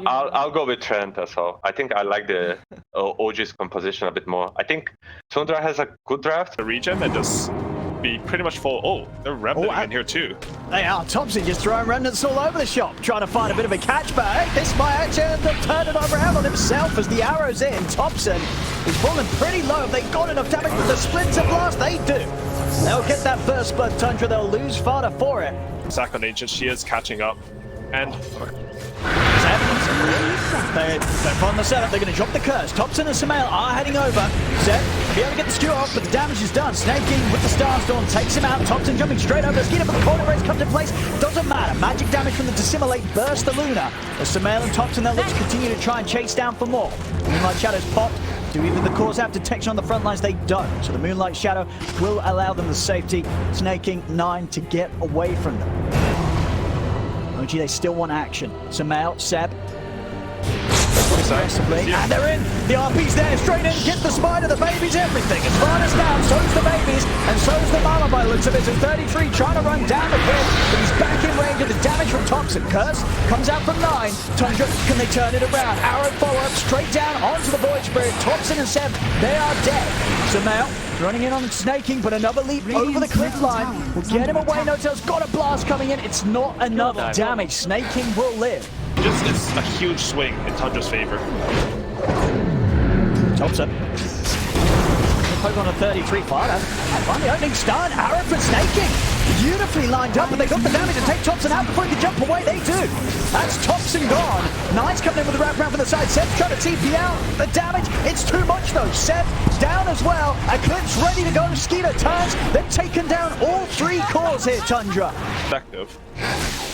I'll go with Trent as well. I think I like the OG's composition a bit more. I think Tundra has a good draft. The regen and just be pretty much full. Oh, they're remnant in here too. They are. Thompson just throwing remnants all over the shop, trying to find a bit of a catch, but hey, this might actually end up turning around on himself as the arrow's in. Thompson is falling pretty low. They got enough damage with the Splinter Blast. They do. They'll get that first blood, Tundra. They'll lose Fada for it. Zack on Ancient, she is catching up. And they're on the setup. They're going to drop the curse. Thompson and Samael are heading over. Zed be able to get the skewer off, but the damage is done. Snaking with the Starstorm takes him out. Thompson jumping straight over. Skeeter, but the corner race comes in place. Doesn't matter. Magic damage from the Dissimilate burst the Luna. As Samael and Thompson, they'll look to continue to try and chase down for more. Moonlight Shadows popped. Do either the cores have detection on the front lines? They don't. So the Moonlight Shadow will allow them the safety. Snaking 9 to get away from them. OG, they still want action. Samael, Seb. Aggressively, and they're in. The RP's there, straight in, gets the spider, the babies, everything. As far as down, so's the babies, and so's the mama by the looks of it. So 33 trying to run down the pit, but he's back in range of the damage from Thompson. Curse comes out from 9. Tundra, can they turn it around? Arrow follow-up, straight down onto the Void Spirit. Thompson and Seb, they are dead. Samael running in on Snaking, but another leap over the cliff line will get him away. No-Tail's got a blast coming in. It's not enough damage. Snaking will live. Just it's a huge swing in Tundra's favor. Thompson. Poke on a 33 Fada. And finally opening stun. Arrow for Snaking. Beautifully lined up, but they got the damage to take Thompson out before he can jump away. They do. That's Thompson gone. Nine's coming in with the wrap around from the side. Seb's trying to TP out. The damage, it's too much though. Seb down as well. Eclipse ready to go. Skeeter turns. They've taken down all 3 cores here, Tundra. Effective.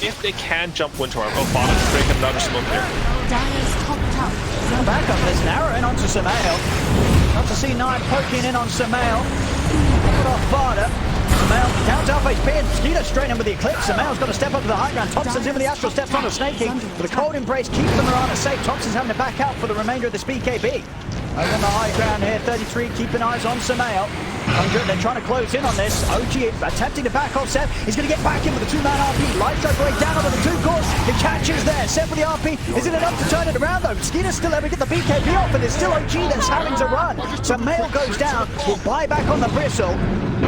If they can jump Winter Arm. Oh, bottom break another smoke here. Back up, there's an arrow in onto Samael. Not to see 9 poking in on Samael. Put off Fada. Samael down to half HP and Skeeter straight in with the Eclipse. Samael's got to step up to the high ground. Thompson's in with the Astral Steps on the Snaking. With a cold embrace, keeps the Mirana safe. Thompson's having to back out for the remainder of this BKB. Over on the high ground here, 33 keeping eyes on Samael. They're trying to close in on this. OG attempting to back off Seb. He's going to get back in with the 2-man RP. Light Strike right down over the 2 cores. The catch is there. Seb with the RP. Is it enough to turn it around though? Skeeter's still able to get the BKB off, and it's still OG that's having to run. So Mail goes down. Will buy back on the bristle.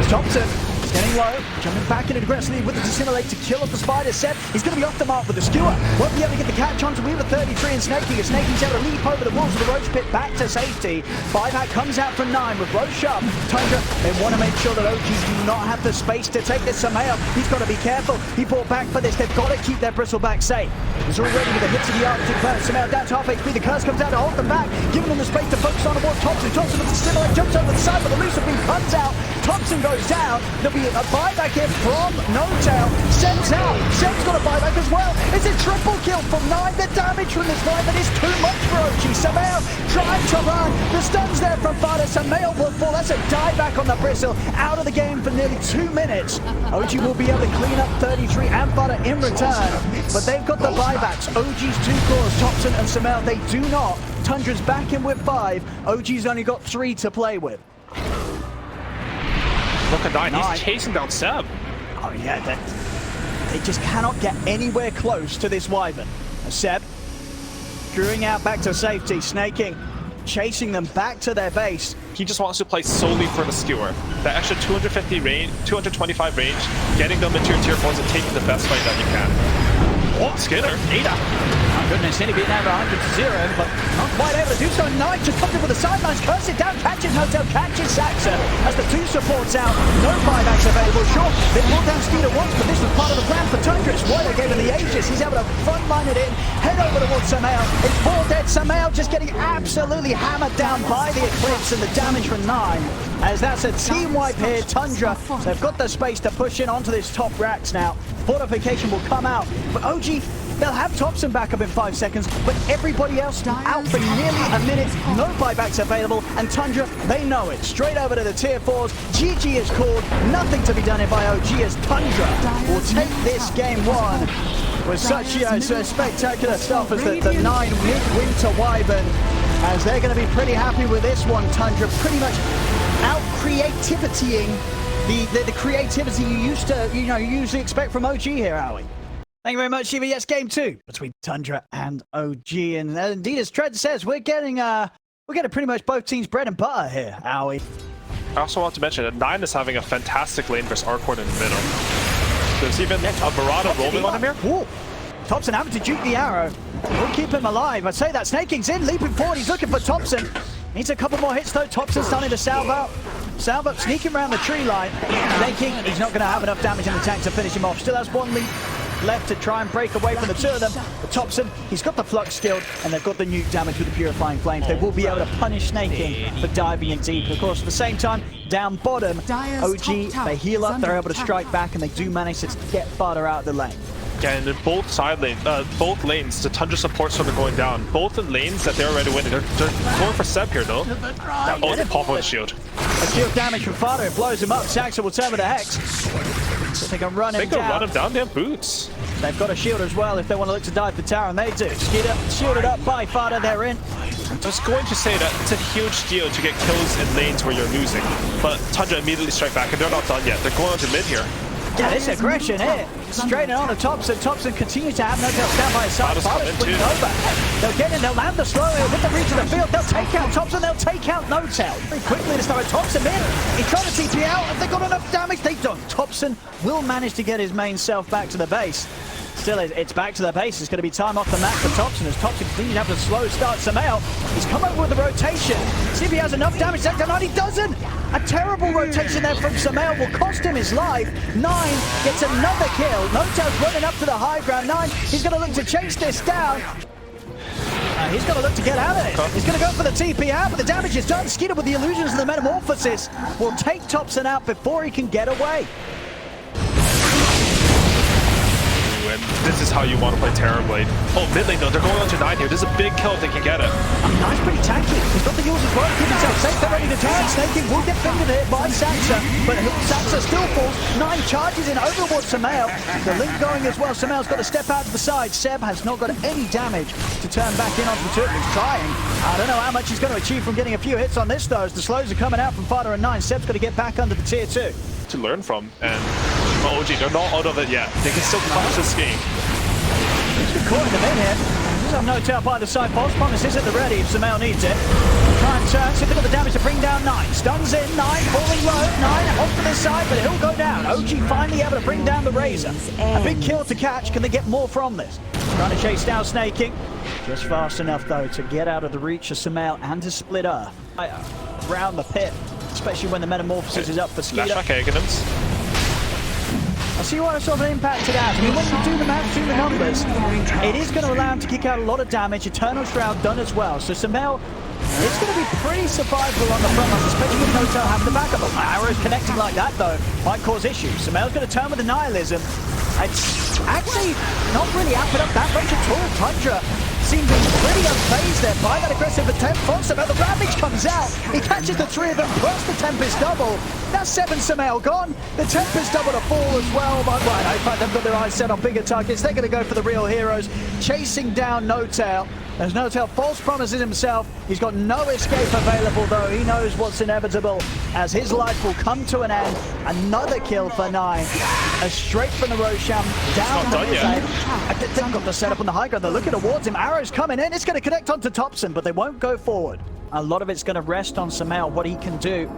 Thompson getting low, jumping back in aggressively with the Dissimilate to kill off the spider. Seb, he's going to be off the mark with the skewer. Won't be able to get the catch onto Weaver 33 and Snaking. As Snaking's able to leap over the walls of the Roach Pit back to safety. Buyback comes out from 9 with Roche up. Tundra, they want to make sure that OG do not have the space to take this Samael. He's got to be careful. He bought back for this. They've got to keep their bristleback safe. He's already with the hits of the Arctic burn. Samael down to half HP. The curse comes out to hold them back, giving them the space to focus on towards Thompson. Thompson with the Dissimilate jumps over the side, but the Lucid Beam comes out. Thompson goes down. There'll be a buyback here from No-Tail. Seb's out. Seb's got a buyback as well. It's a triple kill from 9. The damage from this Wyvern is too much for OG. Samael trying to run. The stun's there from Fada. Samael will fall. That's a dieback on the bristle. Out of the game for nearly 2 minutes. OG will be able to clean up 33 and Fada in return. But they've got the buybacks. OG's 2 cores, Thompson and Samael, they do not. Tundra's back in with 5. OG's only got 3 to play with. Look at 9. He's chasing down Seb. Oh yeah, they just cannot get anywhere close to this Wyvern. Seb screwing out back to safety. Snaking chasing them back to their base. He just wants to play solely for the skewer. That extra 250 range, 225 range, getting them into your tier 4s and taking the best fight that you can. Oh, Skinner. Ada. Oh goodness, nearly beaten over 100 to 0, but not quite able to do so. 9 just comes in with the sidelines, curse it down, catches No-Tail, catches Saxa. As the 2 supports out, no buybacks available. Sure, they pulled down Skeeter once, but this was part of the plan for Tundra. It's why they gave him the Aegis. He's able to frontline it in, head over towards Samael. It's 4 dead. Samael just getting absolutely hammered down by the Eclipse and the damage from 9. As that's a team wipe here, Tundra. They've got the space to push in onto this top racks now. Fortification will come out, but OG, they'll have Thompson back up in 5 seconds, but everybody else out for nearly a minute. No buybacks available, and Tundra, they know it. Straight over to the tier 4s. GG is called. Nothing to be done here by OG as Tundra will take this game 1 with such spectacular stuff as the 9 Midwinter Wyvern. As they're going to be pretty happy with this one, Tundra pretty much out-creativitying the creativity you used to, you usually expect from OG here, Ali. Thank you very much, Shiva. Yes, game 2 between Tundra and OG. And indeed, as Trent says, we're getting pretty much both teams' bread and butter here, Owie. I also want to mention that 9 is having a fantastic lane versus Arcord in the middle. There's even a Barada roaming on him here. Ooh. Thompson having to juke the arrow. We'll keep him alive. I'd say that Snake King's in, leaping forward. He's looking for Thompson. Needs a couple more hits though. Thompson's starting to salve up. Salve up, sneaking around the tree line. Snake King, he's not going to have enough damage in the tank to finish him off. Still has one leap left to try and break away from the two of them. But Thompson, he's got the Flux skilled, and they've got the nuke damage with the Purifying Flames. They will be able to punish Snake King for diving in deep. Of course, at the same time, down bottom, OG, they heal up, they're able to strike back, and they do manage to get farther out of the lane. Yeah, and in both lanes, the Tundra supports are going down. Both the lanes that they're already winning, they're going for Seb here, though. Oh, the pop on shield. A shield damage from Fado, it blows him up. Saxa will turn with a Hex. So they can run him down. They can run him down, they have boots. They've got a shield as well if they want to look to dive the tower, and they do. Shielded up by Fado, they're in. I was going to say that it's a huge deal to get kills in lanes where you're losing, but Tundra immediately strike back, and they're not done yet. They're going on to mid here. Yeah, this aggression here. Straight on to Thompson. Thompson continues to have no tail stand by his side. Fada's swinging over. They'll get in, they'll land the slow, they'll hit the reach of the field, they'll take out Thompson, they'll take out No Tail. Very quickly to start with Thompson in. He's trying to TP out. Have they got enough damage? They don't. Thompson will manage to get his main self back to the base. Still, it's back to the base. It's going to be time off the map for Thompson as Thompson continues to have a slow start. Samael, he's come over with the rotation. See if he has enough damage. No, he doesn't. A terrible rotation there from Samael will cost him his life. 9 gets another kill. No Tail's running up to the high ground. 9, he's going to look to chase this down. He's going to look to get out of it. He's going to go for the TP out, but the damage is done. Skeeter with the illusions of the Metamorphosis will take Thompson out before he can get away. And this is how you want to play Terrorblade. Oh, mid lane though, they're going on to 9 here. This is a big kill if they can get it. Nice, pretty tanky. He's got the use as well to keep himself safe. They're ready to turn. Snake King will get fingered here by Saxa, but Saxa still falls. 9 charges in over towards Samael. The link going as well. Samael's got to step out to the side. Seb has not got any damage to turn back in onto the two. He's trying. I don't know how much he's going to achieve from getting a few hits on this though, as the slows are coming out from Fada and 9. Seb's got to get back under the tier 2. To learn from, and OG, they're not out of it yet. They can still finish this game. He's caught him in here. Does have No Tail by the side. False Promise is at the ready if Samael needs it. Try and turn. See if they've got the damage to bring down 9. Stuns in. 9 falling low. 9 off to the side, but he'll go down. OG finally able to bring down the Razor. A big kill to catch. Can they get more from this? Trying to chase down Snake King. Just fast enough though to get out of the reach of Samael and to split Earth around the pit. Especially when the Metamorphosis is up for Skeeter. I see what sort of impact it has. I mean, when you do the math, do the numbers, it is going to allow him to kick out a lot of damage. Eternal Shroud done as well. So Samael, it's going to be pretty survivable on the front line, especially with No Tail having the backup. But arrows connecting like that, though, might cause issues. Samael's going to turn with the Nihilism. It's actually not really amping up that much at all. Tundra seems pretty unfazed there by that aggressive attempt from Samael. The Ravage comes out. He catches the 3 of them, plus the Tempest double. That's 7 Samael gone. The Tempest double to fall as well. But right, in fact, they've got their eyes set on bigger targets. They're going to go for the real heroes, chasing down No Tail. There's No Tail false promises himself. He's got no escape available, though. He knows what's inevitable as his life will come to an end. Another kill for 9. A straight from the Roshan down the mid lane. They've got the setup on the high ground. They're looking towards him. Arrows coming in. It's going to connect onto Thompson, but they won't go forward. A lot of it's going to rest on Samael, what he can do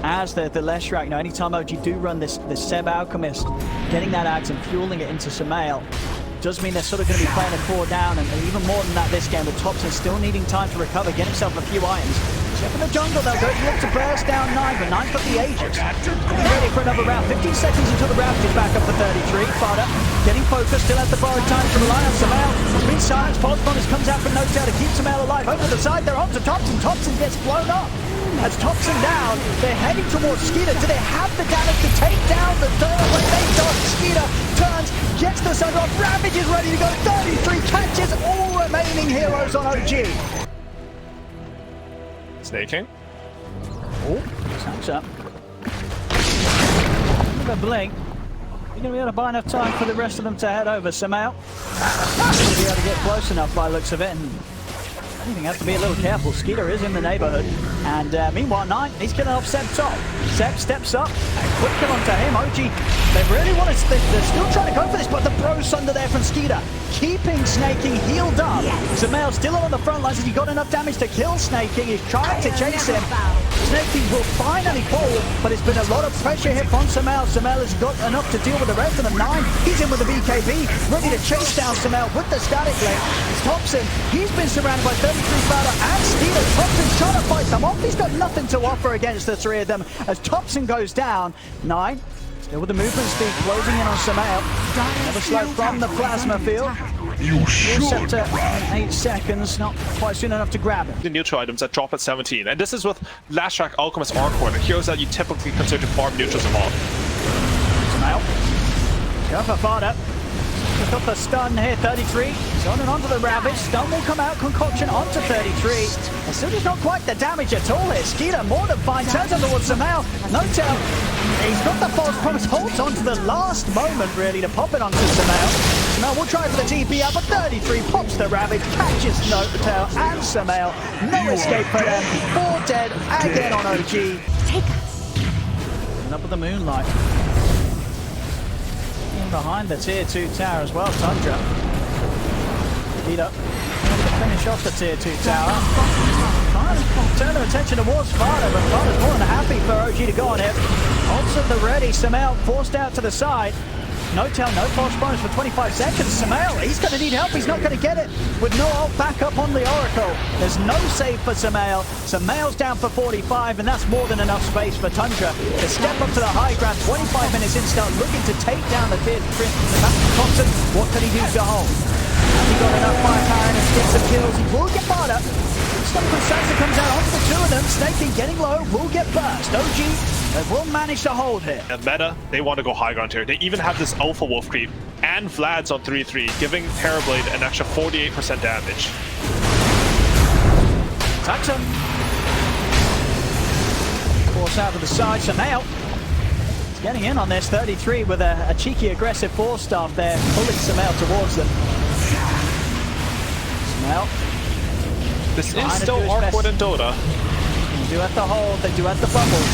as the Leshrac. You know, anytime OG do run this Seb Alchemist, getting that Axe and fueling it into Samael, does mean they're sort of going to be playing a 4 down, and even more than that this game, with Thompson still needing time to recover, get himself a few irons. Step in the jungle, they'll go to look to burst down 9, but 9's got the Aegis. Ready for another round. 15 seconds until the round is back up for 33. Fada getting focused, still has the borrowed time to rely on Samael. Being silenced, False Promise comes out from No Tail to keep Samael alive. Over the side, they're on to Thompson. Thompson gets blown up. As Thompson down, they're heading towards Skeeter. Do they have the damage to take down the third? When they don't, Skeeter turns, gets the sun off. Ravage is ready to go. 33 catches all remaining heroes on OG. Snake King. Oh, sounds up. Give a blink. You're going to be able to buy enough time for the rest of them to head over. Samael. Going to be able to get close enough by the looks of it. And anything, has to be a little careful. Skeeter is in the neighborhood. And meanwhile, Nine, he's getting off Seb top. Seb steps up, and quick kill onto him. OG, they really want to, they're still trying to go for this, but the bro's under there from Skeeter. Keeping Snaking healed up. Zamail still on the front lines. He got enough damage to kill Snaking. He's trying to chase him. Snaking will finally fall, but it's been a lot of pressure here from Zamail. Zamail has got enough to deal with the rest of them. Nine, he's in with the BKB, ready to chase down Zamail with the static blade. Thompson, he's been surrounded by 33 Fowler and Skeeter. Thompson's trying to fight them off. He's got nothing to offer against the three of them as Thompson goes down. Nine, still with the movement speed, closing in on Zamail. Never slow from the plasma field. You should Scepter in 8 seconds, not quite soon enough to grab him. The neutral items that drop at 17, and this is with Last Track, Alchemist, Arcor, the heroes that you typically consider to farm neutrals a lot. Zamail, go for Fada. Pick up the stun here, 33. He's on and onto the Ravage. Stun will come out, Concoction onto 33. And still just not quite the damage at all here. Skeeter more than fine, turns on towards Zamail. No tell. He's got the false promise, holds on to the last moment really to pop it onto Zamail. Zamail will try for the TP out, but 33 pops the Ravage, catches Notail and Zamail. No escape for them. 4 dead again on OG. Take us. And up with the Moonlight. Behind the tier 2 tower as well, Tundra. Lead up. To finish off the tier 2 tower. Trying to turn their attention towards Fada, but Fada's more than happy for OG to go on him. Ults at the ready, Zamail forced out to the side. No tail, no false bonus for 25 seconds. Zamail, he's going to need help. He's not going to get it with no ult back up on the Oracle. There's no save for Zamail. Zamail's down for 45, and that's more than enough space for Tundra to step up to the high ground. 25 minutes in, start looking to take down the tier 3. Thompson, what can he do to hold? Has he got enough firepower and get some kills? He will get Fada. Stun from Sansa comes out onto the two of them. Snaking getting low, will get burst. OG, they will manage to hold here. And meta, they want to go high ground here. They even have this Alpha Wolf creep and Vlad's on 3-3, giving Terrorblade an extra 48% damage. Attacks him. Force out to the side, Zamail. He's getting in on this, 33 with a cheeky aggressive force staff there, pulling Zamail towards them. Zamail. This is still awkward in Dota. They do have to hold, they do have to bubble.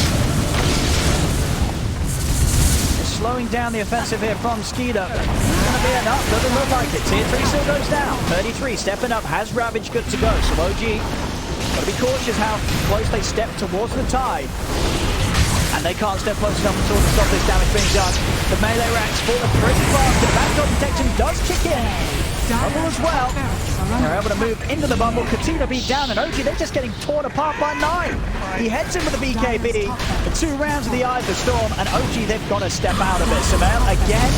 They're slowing down the offensive here from Skeeter. It's going to be enough, doesn't look like it. Tier 3 still goes down. 33 stepping up, has Ravage good to go. So OG, got to be cautious how close they step towards the tide. And they can't step close enough to stop this damage being done. The melee ranks falling pretty fast. The backdrop detection does kick in. Bubble as well. They're able to move into the bubble. Katina beat down, and OG, they're just getting torn apart by Nine. He heads in with the BKB. The 2 rounds of the Eye of the Storm, and OG, they've got to step out of it. Zamail, again,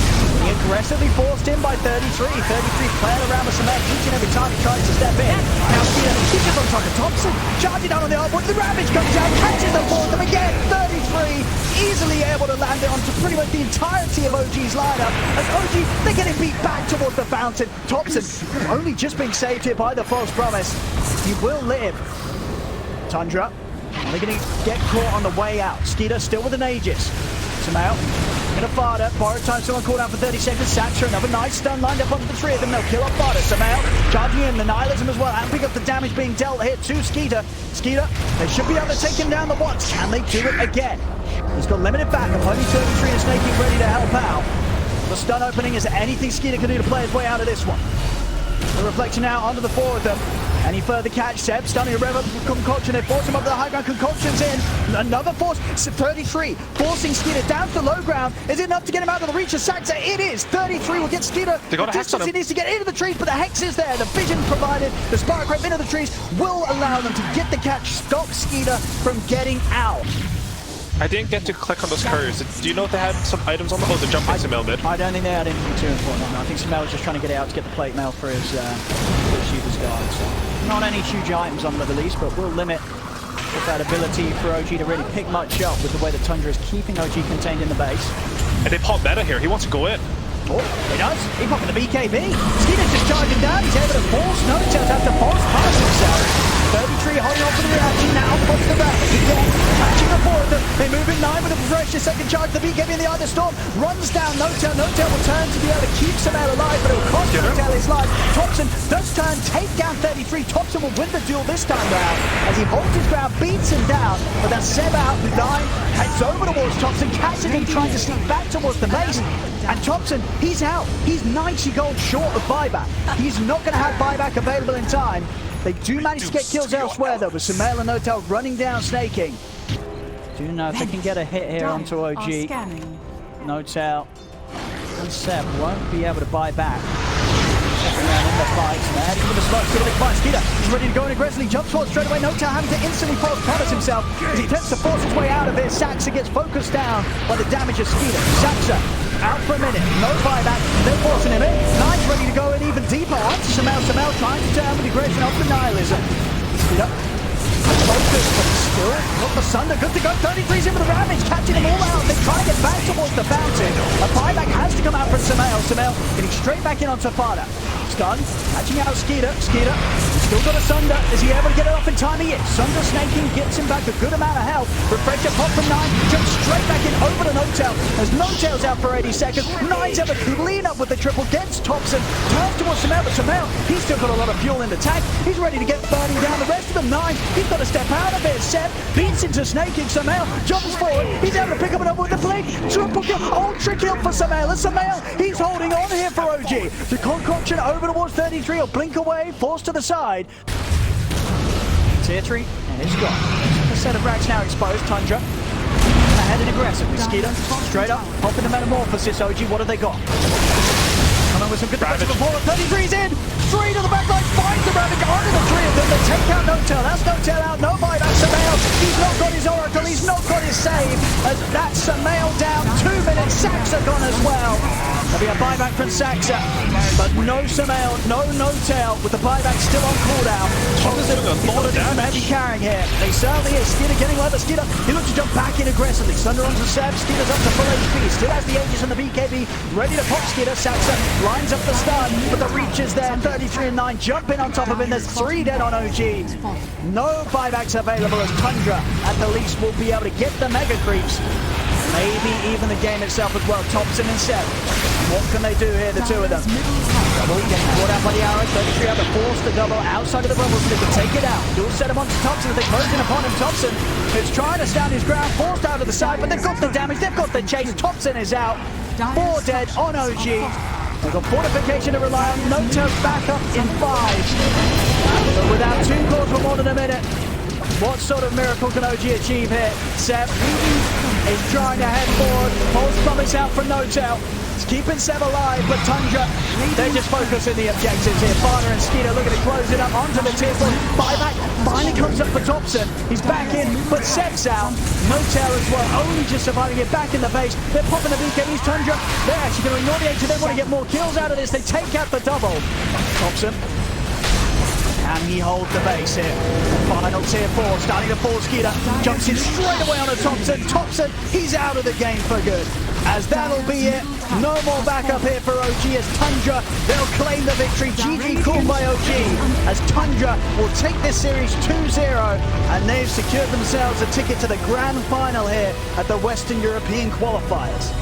he aggressively forced in by 33. 33 playing around with Zamail each and every time he tries to step in. Now Skeeter keeps on top of Thompson. Charging down on the artboard. The Ravage comes out, catches the fourth, and again, 33. Easily able to land it onto pretty much the entirety of OG's lineup. As OG, they're getting beat back towards the fountain. Thompson only just being saved here by the false promise. He will live. Tundra, they're going to get caught on the way out. Skeeter still with an Aegis. Zamail, gonna Fada. Borrowed time, someone called out for 30 seconds. Satcher, another nice stun lined up onto the 3 of them. They'll kill off Fada. Zamail, charging in the Nihilism as well, and pick up the damage being dealt here to Skeeter. Skeeter, they should be able to take him down the once. Can they do it again? He's got limited backup. Only 33 and Snaking ready to help out. The stun opening, is there anything Skeeter can do to play his way out of this one? The reflection now onto the 4 of them. Any further catch? Seb stunning a Revel Concoction. They force him up to the high ground. Concoction's in. Another force. 33 forcing Skeeter down to the low ground. Is it enough to get him out of the reach of Saxa? It is. 33 will get Skeeter. They got a the hex on distance he him. needs to get into the trees, but the hex is there. The vision provided. The spark rip into the trees will allow them to get the catch. Stop Skeeter from getting out. I didn't get to click on those couriers. Do you know if they had some items on the... Oh, they're jumping Zamail mid. I don't think they had anything too important. No, I think Zamail was just trying to get it out to get the plate mail for his Shooter's Guard. So not any huge items on the release, but will limit with that ability for OG to really pick much up with the way that Tundra is keeping OG contained in the base. And they pop meta here. He wants to go in. Oh, he does. He popping the BKB. Skeeter's just charging down. He's able to force Notail to have to force past himself. 33 holding on for the reaction now. Puts the Ravage again. Catching the four of them. They move in 9 with a precious second charge. The BKB in the eye of the storm runs down Notel. Notel will turn to be able to keep Sumail alive, but it will cost Notel his life. Thompson does turn, take down 33. Thompson will win the duel this time round as he holds his ground, beats him down, but that's Seb out. 9 heads over towards Thompson. Catches him trying to sneak back towards the base. And Thompson, he's out. He's 90 gold short of buyback. He's not going to have buyback available in time. They do manage to get kills elsewhere though, with Sumail and Notel running down, snaking. Do know if they can get a hit here onto OG. Notel and Seb won't be able to buy back. Second round in the fight. They're heading for the spot. Skeeter finds Skeeter. He's ready to go in aggressively. Jumps forward straight away. Notel having to instantly punish himself as he attempts to force his way out of it. Saxa gets focused down by the damage of Skeeter. Saxa out for a minute. No buyback. They're forcing him in. Nine's ready to go in even deeper. Onto Sumail. Sumail trying to turn with the aggression off the nihilism. Skeeter. Focus, but still got the Sunder. Good to go. 33's in with the Ravage, catching them all out. They try to get back towards the fountain. A buyback has to come out from Sumail. Sumail getting straight back in on Tafada. Stun, catching out Skeeter. Skeeter still got a Sunder. Is he able to get it off in time? He is. Sunder snaking, gets him back a good amount of health. Refresher pop from 9, jumps straight back in over to Notel. As Notel's out for 80 seconds. 9's able to clean up with the triple, gets Thompson, turns towards Sumail, but Sumail, he's still got a lot of fuel in the tank. He's ready to get burning down the rest of them. 9, he's got to step out of it. Seb beats into snaking. Sumail jumps forward. He's able to pick up another with the blink. Triple kill. Oh, trick kill for Sumail. And Sumail, he's holding on here for OG. The concoction over towards 33. Will blink away, forced to the side. Tier 3, and it's gone. A set of racks now exposed. Tundra ahead and aggressively. Skeeter straight up, popping the metamorphosis. OG, what have they got? Coming with some good defensive before. 33's in. Straight to the back line, finds the Ravage under the 3 of them. They take out Notel. That's Notel out. No buyback. Sumail, he's not got his Oracle. He's not got his save. As that's Sumail down. 2 minutes. Saxa gone as well. There'll be a buyback from Saxa, but no Sumail, no Notel, with the buyback still on cooldown. Thompson, he's got to do some heavy carrying here. They certainly is. Skeeter getting low, but Skeeter, he looks to jump back in aggressively. Sunder onto Seb. Skeeter's up to full HP. Still has the Aegis and the BKB. Ready to pop Skeeter. Saxa lines up the stun, but the reach is there. 33 and 9 jumping on top of him. There's 3 dead on OG. No buybacks available as Tundra, at the least, will be able to get the mega creeps. Maybe even the game itself as well. Thompson and Seb. What can they do here, the 2 of them? Double getting brought out by the arrow. 33 able to force the double outside of the bubble stick to take it out. Dual set him onto Thompson. They close in upon him. Thompson is trying to stand his ground, forced out of the side, but they've got the damage, they've got the chase. Thompson is out. 4 dead on OG. They've got fortification to rely on. Notel's back up in 5. But without 2 calls for more than a minute. What sort of miracle can OG achieve here? Seb is trying to head forward. Pulse promise out for Notel. It's keeping Seb alive, but Tundra, they're just focusing the objectives here. Farner and Skeeter looking to close it up onto the tier 4. Buyback finally comes up for Thompson. He's back in, but Seb's out. Notel as well, only just surviving it back in the base. They're popping the BKBs. Tundra, they're actually going to ignore the 8. They want to get more kills out of this. They take out the double. Thompson. Can he hold the base here? Final tier 4, starting to fall. Skeeter jumps in straight away on a Thompson. Thompson, he's out of the game for good. As that'll be it. No more backup here for OG as Tundra, they'll claim the victory. GG called by OG as Tundra will take this series 2-0 and they've secured themselves a ticket to the grand final here at the Western European Qualifiers.